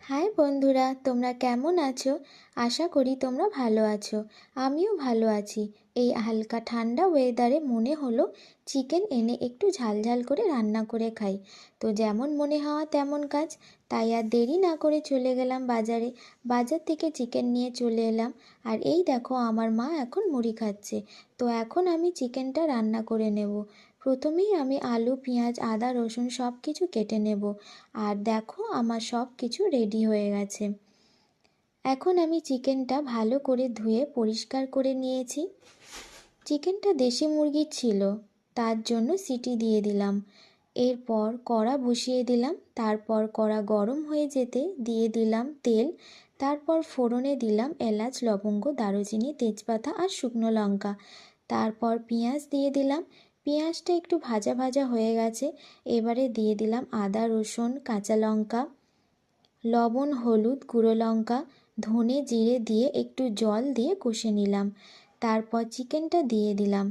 High বন্ধুরা, তোমরা কেমন আছো? আশা করি তোমরা ভালো আছো। আমিও ভালো আছি। এই হালকা ঠান্ডা ওয়েদারে মনে হলো চিকেন এনে একটু ঝালঝাল করে রান্না করে খাই। তো যেমন মনে হওয়া তেমন কাজ। তাই আর দেরি না করে চলে গেলাম বাজারে। বাজার থেকে চিকেন নিয়ে চলে এলাম। আর এই দেখো, আমার মা এখন মুড়ি খাচ্ছে। তো এখন আমি চিকেনটা রান্না করে নেব। প্রথমেই আমি আলু, পেঁয়াজ, আদা, রসুন সব কিছু কেটে নেব। আর দেখো, আমার সব কিছু রেডি হয়ে গেছে। এখন আমি চিকেনটা ভালো করে ধুয়ে পরিষ্কার করে নিয়েছি। চিকেনটা দেশি মুরগির ছিল, তার জন্য সিটি দিয়ে দিলাম। এরপর কড়া বসিয়ে দিলাম। তারপর কড়া গরম হয়ে যেতে দিয়ে দিলাম তেল। তারপর ফোড়নে দিলাম এলাচ, লবঙ্গ, দারুচিনি, তেজপাতা আর শুকনো লঙ্কা। তারপর পেঁয়াজ দিয়ে দিলাম। পেঁয়াজটা একটু ভাজা ভাজা হয়ে গেছে। এবারে দিয়ে দিলাম আদা, রসুন, কাঁচা লঙ্কা, লবণ, হলুদ, গুঁড়ো লঙ্কা, ধনে, জিরে দিয়ে একটু জল দিয়ে কষে নিলাম। তারপর চিকেনটা দিয়ে দিলাম।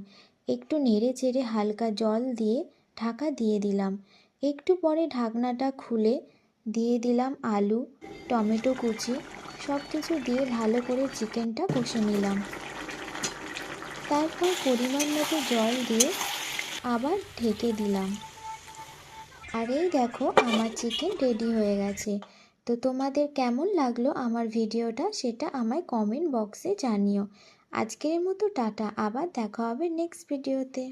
একটু নেড়ে চেড়ে হালকা জল দিয়ে ঢাকা দিয়ে দিলাম। একটু পরে ঢাকনাটা খুলে দিয়ে দিলাম আলু, টমেটো কুচি, সব কিছু দিয়ে ভালো করে চিকেনটা কষে নিলাম। তারপর পরিমাণ মতো জল দিয়ে আবার ঢেকে দিলাম। আর এই দেখো, আমার চিকেন রেডি হয়ে গেছে। তো তোমাদের কেমন লাগলো আমার ভিডিওটা সেটা আমায় কমেন্ট বক্সে জানিও। আজকের মতো টাটা, আবার দেখা হবে নেক্সট ভিডিওতে।